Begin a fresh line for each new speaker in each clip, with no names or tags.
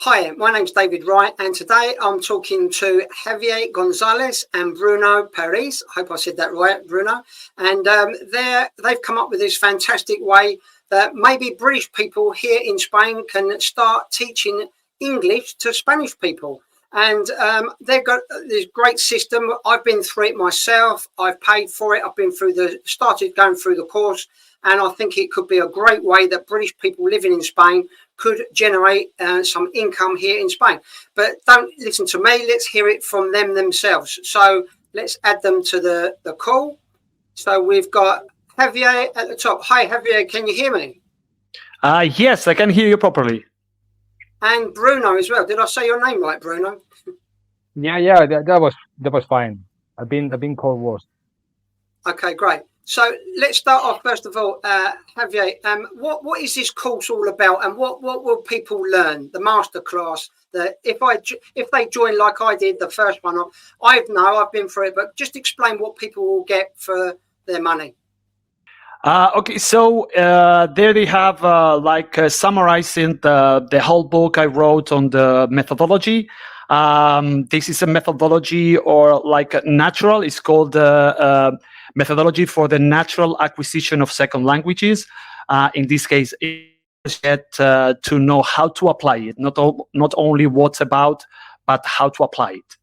Hi, my name's David Wright, and today I'm talking to Javier Gonzalez and Bruno Perez. I hope I said that right, Bruno. And they've come up with this fantastic way that maybe British people here in Spain can start teaching English to Spanish people. And they've got this great system. I've been through it myself. I've paid for it. I've been started going through the course. And I think it could be a great way that British people living in Spain could generate some income here in Spain. But don't listen to me. Let's hear it from them themselves. So let's add them to the call. So we've got Javier at the top. Hi, Javier. Can you hear me?
Yes, I can hear you properly.
And Bruno as well. Did I say your name right, Bruno?
Yeah, that was fine. I've been called worse.
Okay, great. So let's start off first of all, Javier. What is this course all about, and what will people learn? The masterclass. If they join like I did the first one, I've been through it, but just explain what people will get for their money.
Okay, so there they have summarizing the whole book I wrote on the methodology. This is a methodology or like natural. It's called methodology for the natural acquisition of second languages. In this case, it's to know how to apply it, not only what's about, but how to apply it.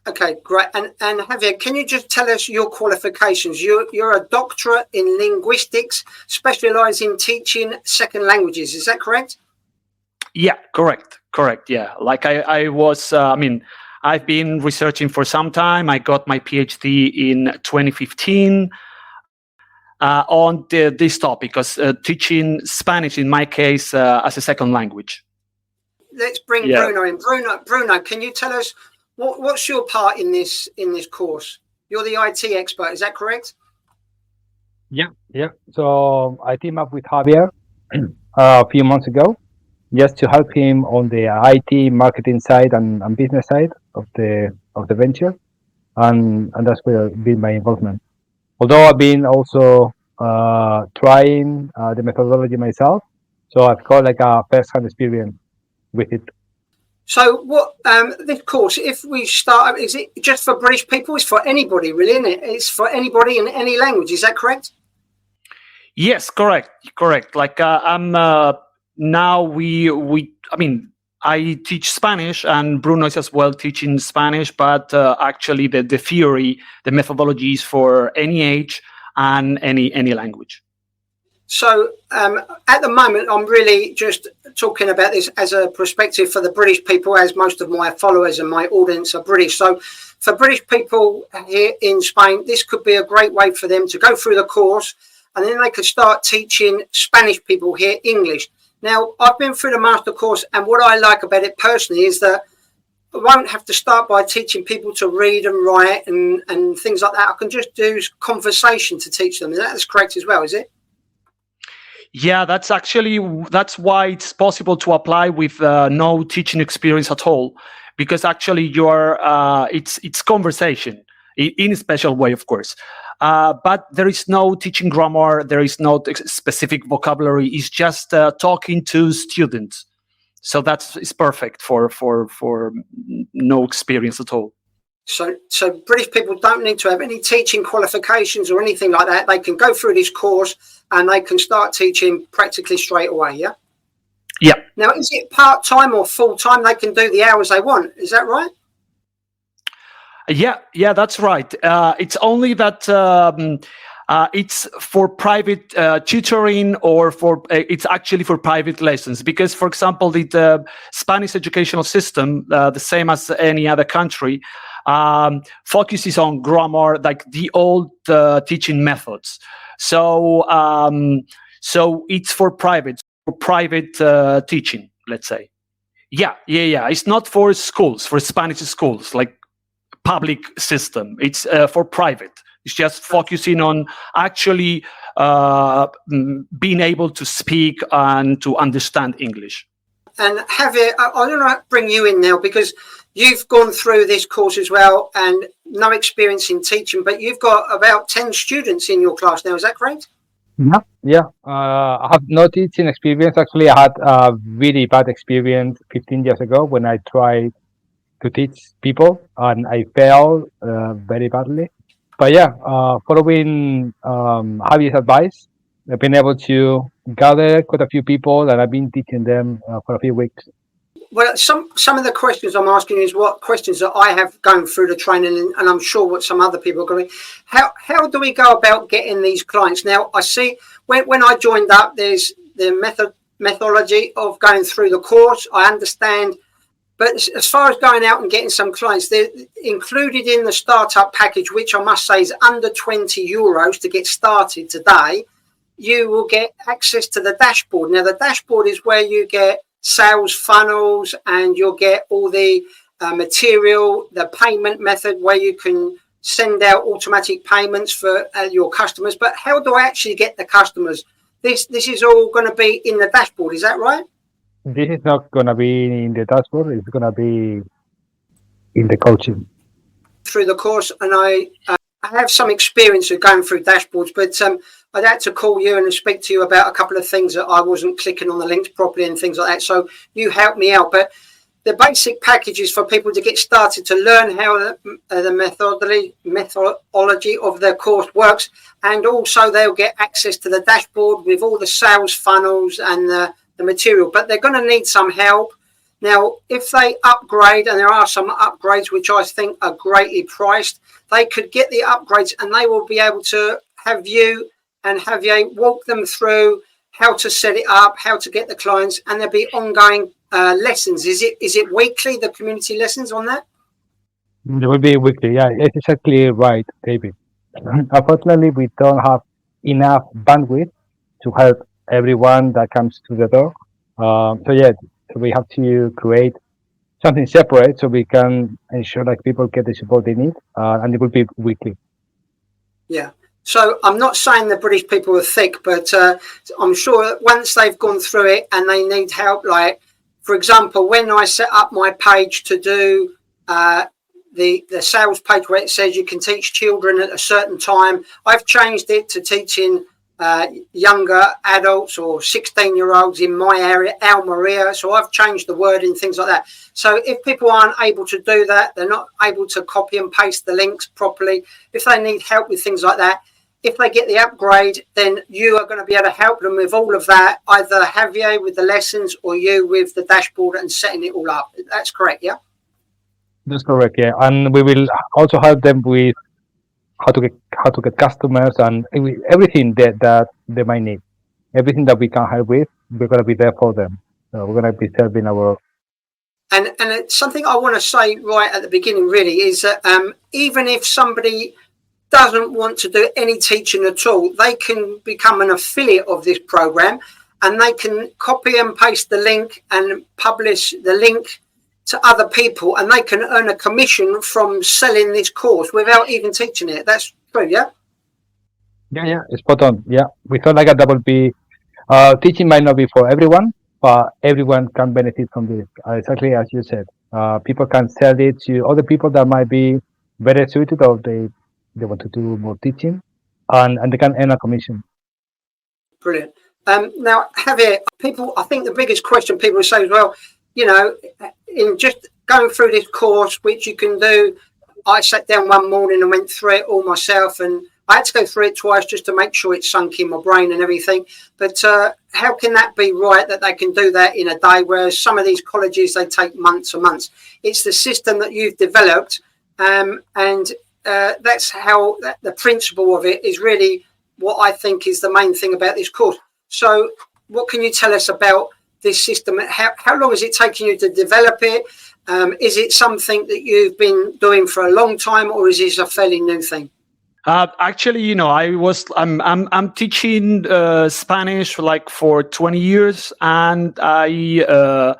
Okay, great. And Javier, can you just tell us your qualifications? You're a doctorate in linguistics, specializing in teaching second languages. Is that correct?
Yeah, correct. Yeah, like I was. I've been researching for some time. I got my PhD in 2015 on this topic, because teaching Spanish, in my case, as a second language.
Let's bring Bruno in. Bruno, can you tell us what's your part in this course? You're the IT expert, is that correct?
Yeah. So I teamed up with Javier a few months ago, just to help him on the IT marketing side and business side of the venture, and that's where been my involvement. Although I've been also trying the methodology myself, so I've got like a first-hand experience with it.
So what this course, if we start, is it just for British people? It's for anybody, really, isn't it? It's for anybody in any language. Is that correct?
Yes, correct. Like I'm now I teach Spanish, and Bruno is as well teaching Spanish, but actually the theory, the methodology is for any age and any language.
So at the moment, I'm really just talking about this as a perspective for the British people, as most of my followers and my audience are British. So for British people here in Spain, this could be a great way for them to go through the course, and then they could start teaching Spanish people here English. Now, I've been through the master course, and what I like about it personally is that I won't have to start by teaching people to read and write and things like that. I can just do conversation to teach them. That's correct as well, is it?
Yeah, that's why it's possible to apply with no teaching experience at all, because actually it's conversation in a special way, of course. But there is no teaching grammar. There is no specific vocabulary. It's just talking to students. So it's perfect for no experience at all.
So British people don't need to have any teaching qualifications or anything like that. They can go through this course and they can start teaching practically straight away, yeah?
Yeah.
Now, is it part-time or full-time? They can do the hours they want. Is that right?
Yeah, that's right. It's only that it's for private tutoring, or it's actually for private lessons. Because, for example, the Spanish educational system, the same as any other country, focuses on grammar, like the old teaching methods. So it's for private teaching, let's say. Yeah. It's not for schools, for Spanish schools, like public system. It's for private. It's just focusing on actually being able to speak and to understand English.
And Javier, I want to bring you in now, because you've gone through this course as well and no experience in teaching, but you've got about 10 students in your class now. Is that correct?
Yeah. I have no teaching experience. Actually, I had a really bad experience 15 years ago when I tried to teach people and I failed very badly. But yeah, following Javier's advice, I've been able to gather quite a few people and I've been teaching them for a few weeks.
Well, some of the questions I'm asking is what questions that I have going through the training, and I'm sure what some other people are going. How do we go about getting these clients? Now, I see when I joined up, there's the methodology of going through the course. I understand, but as far as going out and getting some clients, they're included in the startup package, which I must say is under €20 to get started today. You will get access to the dashboard. Now, the dashboard is where you get sales funnels and you'll get all the material, the payment method where you can send out automatic payments for your customers. But how do I actually get the customers? This is all going to be in the dashboard. Is that right?
This is not going to be in the dashboard. It's going to be in the coaching.
Through the course, and I have some experience of going through dashboards, but I'd had to call you and speak to you about a couple of things that I wasn't clicking on the links properly and things like that. So you helped me out. But the basic package is for people to get started to learn how the methodology of the course works. And also they'll get access to the dashboard with all the sales funnels and the material. But they're going to need some help. Now, if they upgrade, and there are some upgrades which I think are greatly priced, they could get the upgrades and they will be able to have you and Javier walk them through how to set it up, how to get the clients, and there'll be ongoing lessons. Is it weekly, the community lessons on that?
It will be weekly. Yeah, it's exactly right, David. Unfortunately, we don't have enough bandwidth to help everyone that comes to the door. So yeah, we have to create something separate so we can ensure that people get the support they need, and it will be weekly.
Yeah. So I'm not saying the British people are thick, but I'm sure that once they've gone through it and they need help, like, for example, when I set up my page to do the sales page where it says you can teach children at a certain time, I've changed it to teaching younger adults or 16-year-olds in my area, Almeria. So I've changed the wording, things like that. So if people aren't able to do that, they're not able to copy and paste the links properly, if they need help with things like that, if they get the upgrade, then you are going to be able to help them with all of that, either Javier with the lessons or you with the dashboard and setting it all up. That's correct, yeah?
That's correct, yeah. And we will also help them with how to get customers and everything that they might need. Everything that we can help with, we're going to be there for them. So we're going to be serving our...
And it's something I want to say right at the beginning really is that even if somebody doesn't want to do any teaching at all, they can become an affiliate of this program and they can copy and paste the link and publish the link to other people and they can earn a commission from selling this course without even teaching it. That's true, yeah?
Yeah, it's spot on. Yeah, we thought like that will be... teaching might not be for everyone, but everyone can benefit from this. Exactly as you said. People can sell it to other people that might be better suited or they want to do more teaching and they can earn a commission.
Brilliant. Now, Javier, I think the biggest question people say as well, you know, in just going through this course, which you can do, I sat down one morning and went through it all myself and I had to go through it twice just to make sure it sunk in my brain and everything. But how can that be right that they can do that in a day, whereas some of these colleges, they take months and months? It's the system that you've developed and that's how the principle of it is really what I think is the main thing about this course. So what can you tell us about this system? How long has it taken you to develop it? Is it something that you've been doing for a long time or is this a fairly new thing?
Actually, you know, I'm teaching Spanish like for 20 years, and I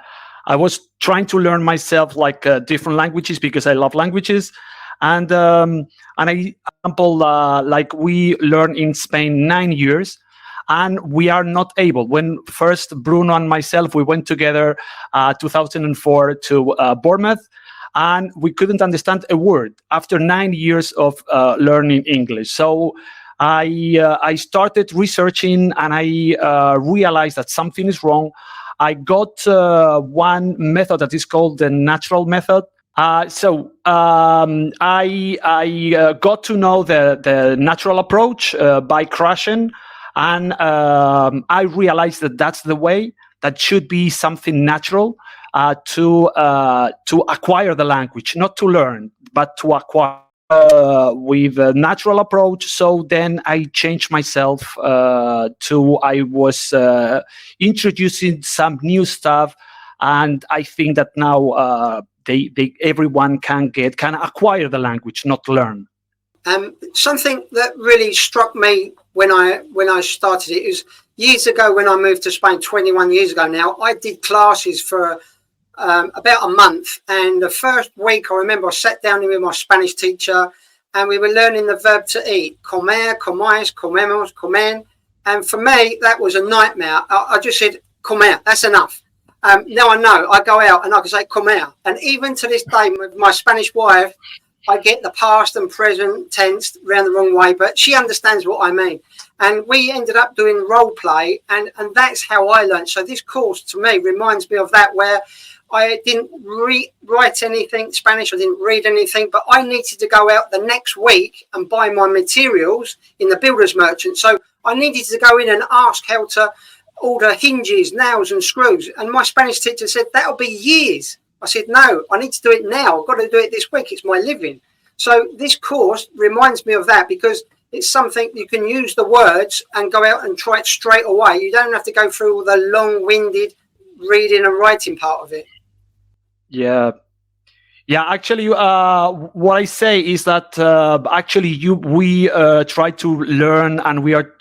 was trying to learn myself like different languages because I love languages, and example, like we learn in Spain 9 years, and we are not able. When first Bruno and myself we went together 2004 to Bournemouth. And we couldn't understand a word after 9 years of learning English. So I started researching, and I realized that something is wrong. I got one method that is called the natural method. I got to know the natural approach by crashing, and I realized that that's the way. That should be something natural to acquire the language, not to learn, but to acquire with a natural approach. So then I changed myself I was introducing some new stuff, and I think that now everyone can acquire the language, not learn.
Something that really struck me when I started it is years ago when I moved to Spain, 21 years ago now. I did classes for about a month, and the first week I remember I sat down with my Spanish teacher, and we were learning the verb to eat: comer, comáis, comemos, comen. And for me, that was a nightmare. I just said comer, that's enough. Now I know, I go out and I can say comer, and even to this day with my Spanish wife, I get the past and present tense around the wrong way, but she understands what I mean. And we ended up doing role play, and that's how I learned. So this course to me reminds me of that, where I didn't write anything Spanish, I didn't read anything, but I needed to go out the next week and buy my materials in the builder's merchant. So I needed to go in and ask how to order hinges, nails and screws. And my Spanish teacher said, that'll be years. I said, no, I need to do it now. I've got to do it this week. It's my living. So this course reminds me of that, because it's something you can use the words and go out and try it straight away. You don't have to go through all the long-winded reading and writing part of it.
Yeah. Actually, what I say is that we try to learn, and we are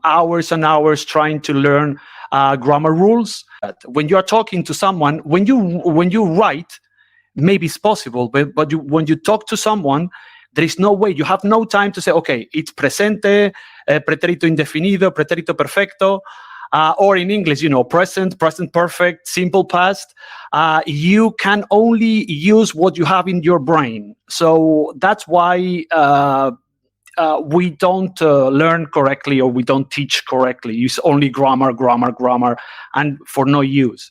hours and hours trying to learn grammar rules. When you are talking to someone, when you write, maybe it's possible, but when you talk to someone, there is no way. You have no time to say, okay, it's presente, pretérito indefinido, pretérito perfecto, or in English, present, present perfect, simple past. You can only use what you have in your brain. So that's why we don't learn correctly, or we don't teach correctly. Use only grammar, and for no use.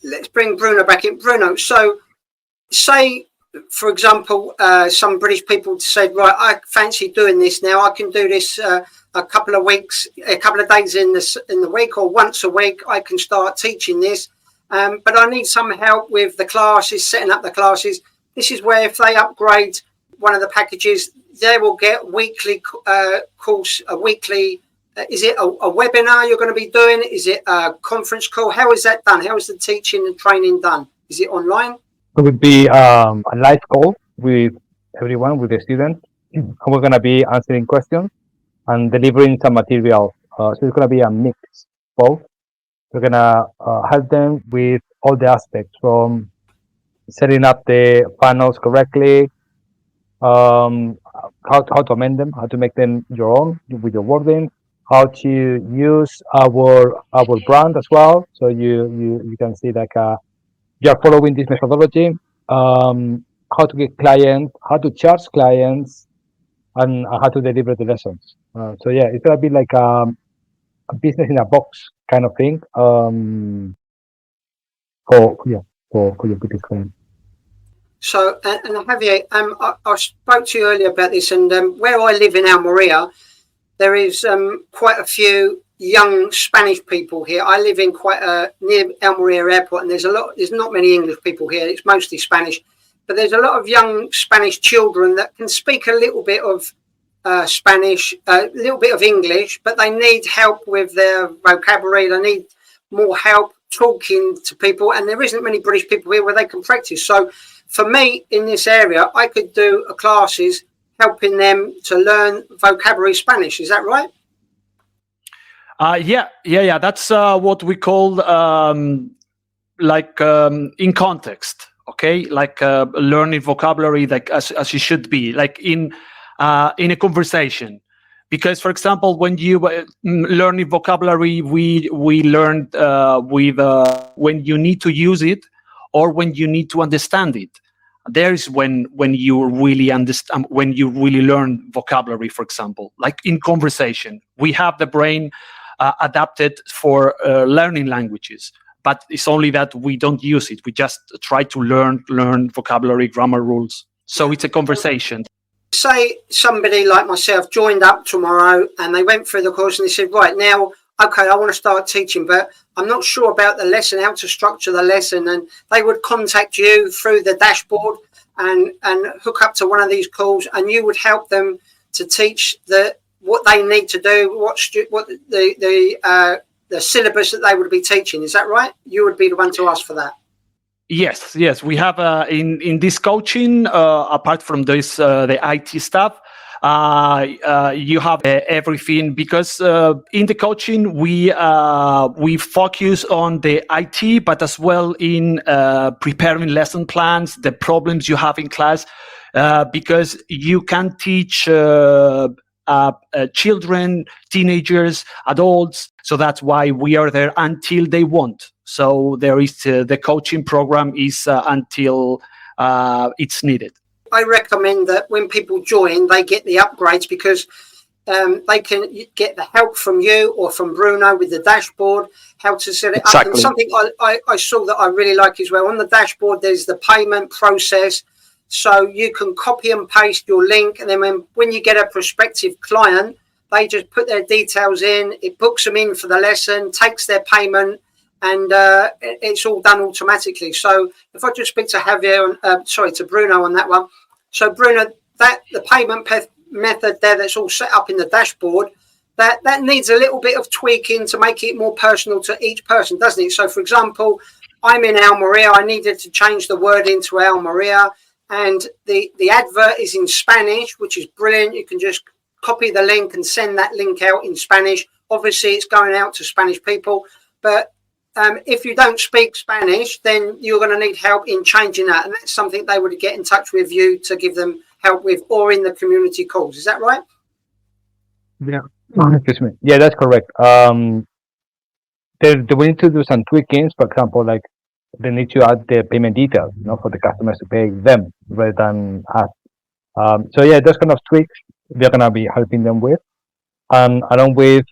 Let's bring Bruno back in. Bruno, so say, for example, some British people say, right, I fancy doing this now. I can do this a couple of days in the week, or once a week. I can start teaching this, but I need some help with the classes, setting up the classes. This is where if they upgrade one of the packages, they will get weekly course, a weekly. Is it a webinar you're going to be doing? Is it a conference call? How is that done? How is the teaching and training done? Is it online?
It would be a live call with everyone, with the students. And we're going to be answering questions and delivering some material. So it's going to be a mix, both. We're going to help them with all the aspects, from setting up the panels correctly, how to amend them, how to make them your own with your wording, how to use our brand as well. So you can see like you are following this methodology, how to get clients, how to charge clients, and how to deliver the lessons. So yeah, it's gonna be like a business in a box kind of thing. For your British client.
So, and Javier, I spoke to you earlier about this, and where I live in Almeria, there is quite a few young Spanish people here. I live in near Almeria Airport, and there's not many English people here. It's mostly Spanish, but there's a lot of young Spanish children that can speak a little bit of Spanish, a little bit of English, but they need help with their vocabulary. They need more help talking to people, and there isn't many British people here where they can practice. So for me in this area, I could do classes helping them to learn vocabulary Spanish. Is that right?
Yeah. That's what we call in context. Okay, like learning vocabulary, like as it should be, like in a conversation. Because, for example, when you learning vocabulary, we learned with when you need to use it or when you need to understand it. there is when you really understand, when you really learn vocabulary. For example, like in conversation, we have the brain adapted for learning languages, but it's only that we don't use it. We just try to learn vocabulary, grammar rules. So it's a conversation.
Say somebody like myself joined up tomorrow and they went through the course and they said, right now, okay, I want to start teaching, but I'm not sure about the lesson, how to structure the lesson. And they would contact you through the dashboard and hook up to one of these calls, and you would help them to teach what they need to do, what the syllabus that they would be teaching. Is that right? You would be the one to ask for that.
Yes. We have in this coaching, apart from this, the IT stuff, you have everything, because in the coaching we focus on the IT, but as well in preparing lesson plans, the problems you have in class, because you can teach children, teenagers, adults. So that's why we are there until they want. So there is the coaching program is until it's needed.
I recommend that when people join, they get the upgrades, because they can get the help from you or from Bruno with the dashboard, how to set it up. And something I saw that I really like as well, on the dashboard, there's the payment process. So you can copy and paste your link, and then when you get a prospective client, they just put their details in, it books them in for the lesson, takes their payment, and it's all done automatically. So if I just speak to Javier, to Bruno on that one. So Bruno, the payment method there that's all set up in the dashboard, that needs a little bit of tweaking to make it more personal to each person, doesn't it? So for example, I'm in Almeria, I needed to change the word into Almeria, and the advert is in Spanish, which is brilliant. You can just copy the link and send that link out in Spanish. Obviously it's going out to Spanish people, but if you don't speak Spanish, then you're going to need help in changing that. And that's something they would get in touch with you to give them help with, or in the community calls. Is that right?
Yeah. Excuse me. Yeah, that's correct. They need to do some tweakings. For example, like they need to add the payment details, for the customers to pay them rather than us. So yeah, those kind of tweaks we're going to be helping them with. And along with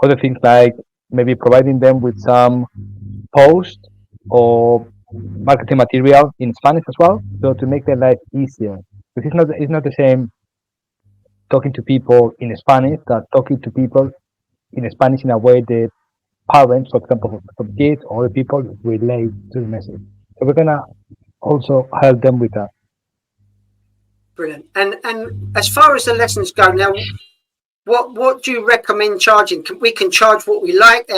other things like maybe providing them with some post or marketing material in Spanish as well, so to make their life easier. Because it's not the same talking to people in Spanish that talking to people in Spanish in a way the parents, for example, from kids or other people relate to the message. So we're gonna also help them with that.
Brilliant. And as far as the lessons go now, what do you recommend charging? We can charge what we like,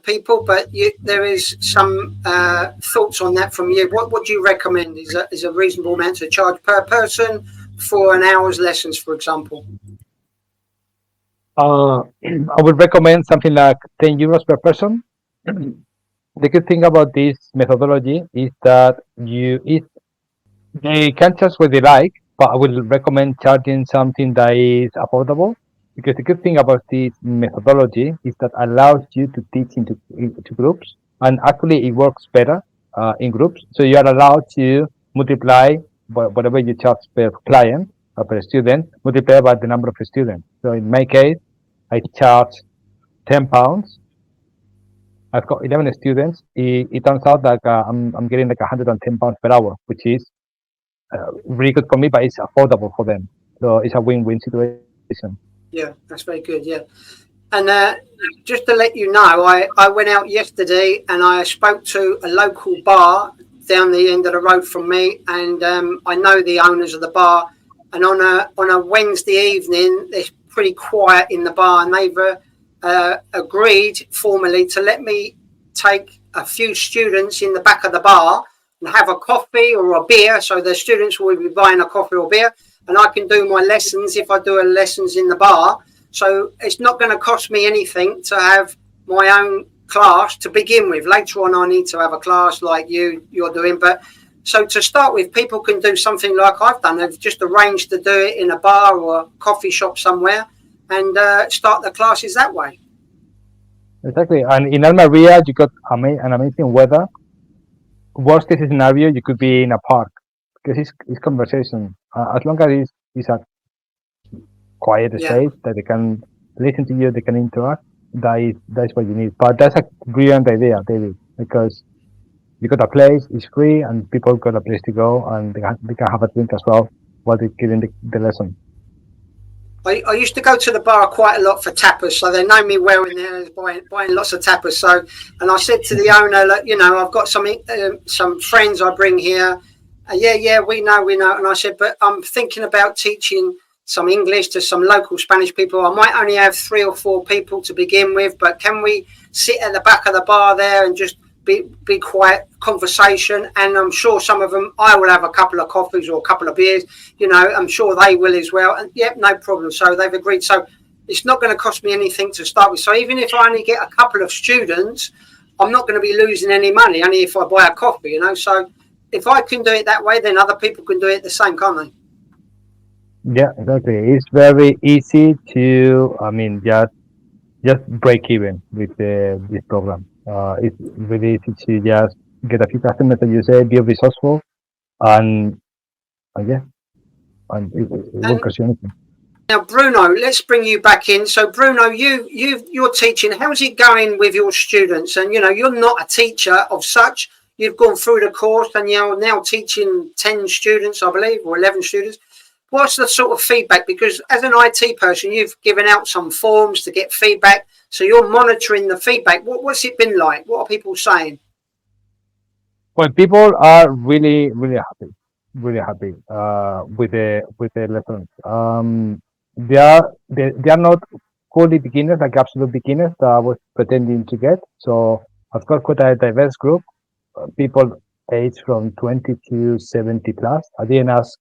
people, but there is some thoughts on that from you. What do you recommend is a reasonable amount to charge per person for an hour's lessons, for example?
I would recommend something like 10 euros per person. The good thing about this methodology is that they can charge what they like, but I would recommend charging something that is affordable. Because the good thing about this methodology is that allows you to teach into groups, and actually it works better in groups. So you are allowed to multiply whatever you charge per client or per student, multiply by the number of students. So in my case, I charge £10. I've got 11 students. It turns out that I'm getting like £110 per hour, which is really good for me, but it's affordable for them. So it's a win-win situation.
Yeah, that's very good. Yeah. And just to let you know, I went out yesterday and I spoke to a local bar down the end of the road from me, and I know the owners of the bar. And on a Wednesday evening, it's pretty quiet in the bar, and they've agreed formally to let me take a few students in the back of the bar and have a coffee or a beer. So the students will be buying a coffee or beer, and I can do my lessons if I do lessons in the bar. So it's not going to cost me anything to have my own class to begin with. Later on, I need to have a class like you're doing. But so to start with, people can do something like I've done. They've just arranged to do it in a bar or a coffee shop somewhere and start the classes that way.
Exactly. And in Almeria, you got an amazing weather. Worst case scenario, you could be in a park. because it's conversation. As long as it's a quiet
Yeah.
space that they can listen to you, they can interact. That's what you need. But that's a brilliant idea, David, because you got a place, it's free, and people got a place to go, and they can have a drink as well while they're giving the lesson.
I used to go to the bar quite a lot for tapas, so they know me well in there, buying lots of tapas. So, and I said to the owner, look, you know, I've got some friends I bring here. Yeah, we know. And I said, but I'm thinking about teaching some English to some local Spanish people. I might only have 3 or 4 people to begin with, but can we sit at the back of the bar there and just be quiet conversation? And I'm sure some of them, I will have a couple of coffees or a couple of beers, you know, I'm sure they will as well. And yep, no problem. So they've agreed. So it's not going to cost me anything to start with. So even if I only get a couple of students, I'm not going to be losing any money, only if I buy a coffee, you know. So if I can do it that way, then other people can do it the same, can't they?
Yeah, exactly. It's very easy to, I mean, just break even with this program. It's really easy to just get a few customers, as you say, be resourceful, and yeah, and it won't cost you anything.
Now, Bruno, let's bring you back in. So, Bruno, you're teaching. How's it going with your students? And, you know, you're not a teacher of such. You've gone through the course and you're now teaching 10 students, I believe, or 11 students. What's the sort of feedback? Because as an IT person, you've given out some forms to get feedback. So you're monitoring the feedback. What's it been like? What are people saying?
Well, people are really, really happy with the lessons. They are not fully beginners, like absolute beginners that I was pretending to get. So I've got quite a diverse group, people aged from 20 to 70 plus. I didn't ask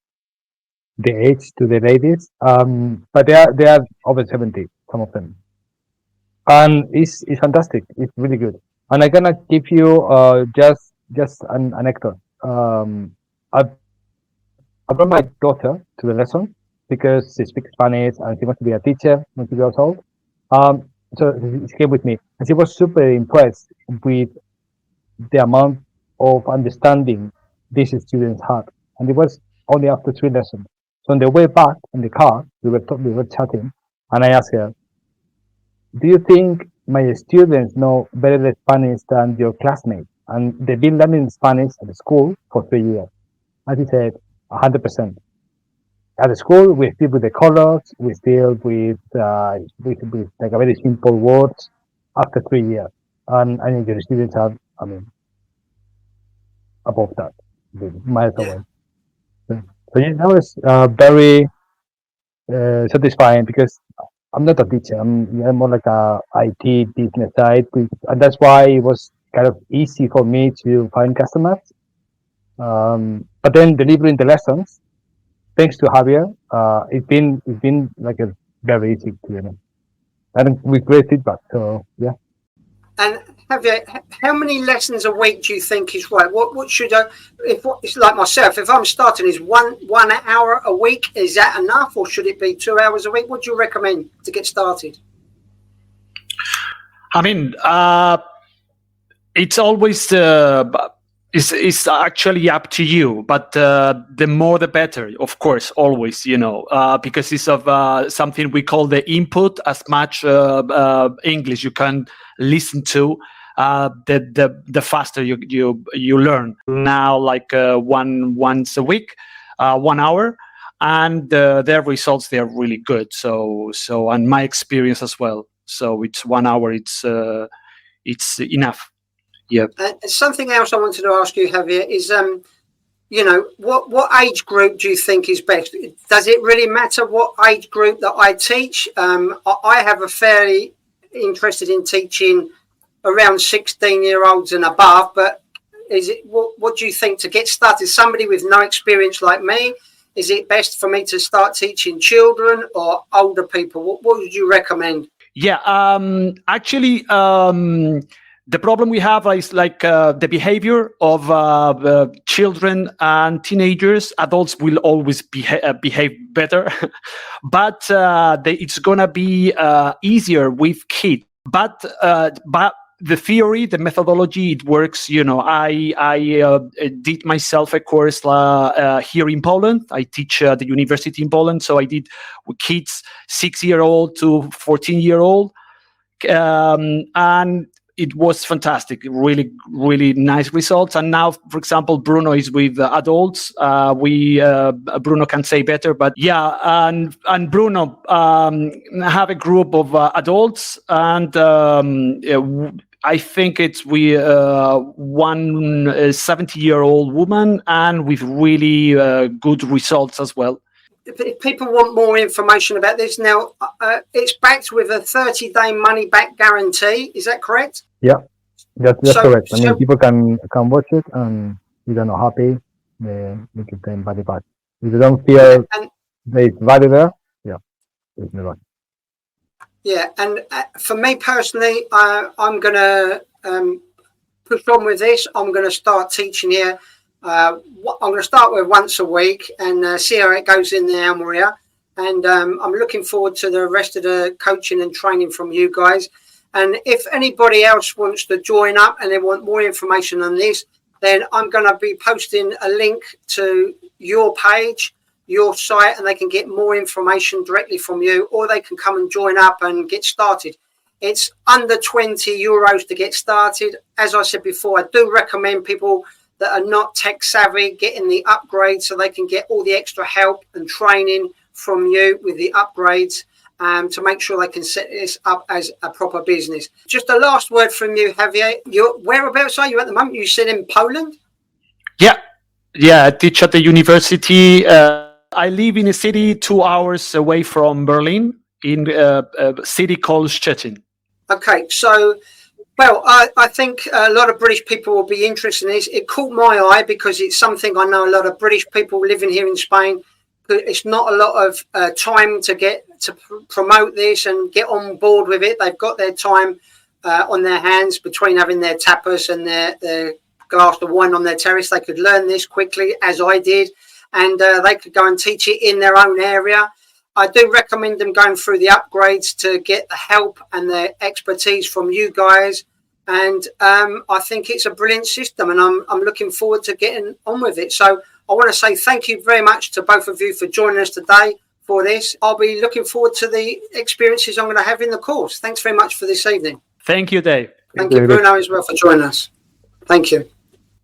the age to the ladies, but they are over 70, some of them, and it's fantastic. It's really good. And I'm gonna give you just an anecdote. I brought my daughter to the lesson because she speaks Spanish and she wants to be a teacher when she grows old. So she came with me, and she was super impressed with the amount of understanding these students had. And it was only after 3 lessons. So on the way back in the car, we were chatting, and I asked her, "Do you think my students know better the Spanish than your classmates?" And they've been learning Spanish at the school for 3 years. And she said, 100%. At the school, we still with the colors, we still with like a very simple words after 3 years. And I think your students are, I mean, above that, miles away. So yeah, that was very satisfying because I'm not a teacher. I'm more like a IT business side, and that's why it was kind of easy for me to find customers. But then delivering the lessons, thanks to Javier, it's been like a very easy to, you know, and with great feedback. So yeah.
And Javier, how many lessons a week do you think is right? What should I? It's like myself. If I'm starting, is one hour a week? Is that enough, or should it be 2 hours a week? What do you recommend to get started?
I mean, it's always it's actually up to you, but the more the better, of course, always, you know, because it's of something we call the input. As much English you can listen to, the faster you learn. Now, like once a week, 1 hour, and their results, they are really good. So and my experience as well. So it's 1 hour. It's enough. Yeah.
Something else I wanted to ask you, Javier, is you know, what age group do you think is best? Does it really matter what age group that I teach? I have a fairly interested in teaching around 16-year-olds and above, but is it what do you think to get started? Somebody with no experience like me, is it best for me to start teaching children or older people? What would you recommend?
Yeah, actually, the problem we have is like the behavior of children and teenagers. Adults will always behave better, but it's gonna be easier with kids. But the theory, the methodology, it works. I did myself a course here in Poland. I teach at the university in Poland, so I did with kids 6-year-old to 14-year-old, and it was fantastic. Really, really nice results. And now, for example, Bruno is with adults. Bruno can say better, but yeah, and Bruno have a group of adults, and I think it's one 70-year-old woman, and with really good results as well.
If people want more information about this, now it's backed with a 30-day money-back guarantee. Is that correct?
Yeah, that's correct. I mean, people can watch it, and if they're not happy, they can pay money back. If they don't feel there's value there, there's no value.
Yeah, and for me personally, I'm going to push on with this. I'm going to start teaching here. I'm going to start with once a week and see how it goes in the area. And I'm looking forward to the rest of the coaching and training from you guys. And if anybody else wants to join up and they want more information on this, then I'm going to be posting a link to your page, your site, and they can get more information directly from you, or they can come and join up and get started. It's under €20 to get started. As I said before, I do recommend people that are not tech savvy getting the upgrade so they can get all the extra help and training from you with the upgrades to make sure they can set this up as a proper business. Just a last word from you, Javier. Whereabouts are you at the moment? You said in Poland?
Yeah, I teach at the university. I live in a city 2 hours away from Berlin, in a city called Szczecin.
Okay, so, well, I think a lot of British people will be interested in this. It caught my eye because it's something I know a lot of British people living here in Spain. It's not a lot of time to get to promote this and get on board with it. They've got their time on their hands between having their tapas and their glass of wine on their terrace. They could learn this quickly, as I did, and they could go and teach it in their own area. I do recommend them going through the upgrades to get the help and the expertise from you guys. And I think it's a brilliant system, and I'm looking forward to getting on with it. So I want to say thank you very much to both of you for joining us today for this. I'll be looking forward to the experiences I'm going to have in the course. Thanks very much for this evening.
Thank you, Dave.
Thank you, Bruno, as well, for joining us. Thank you.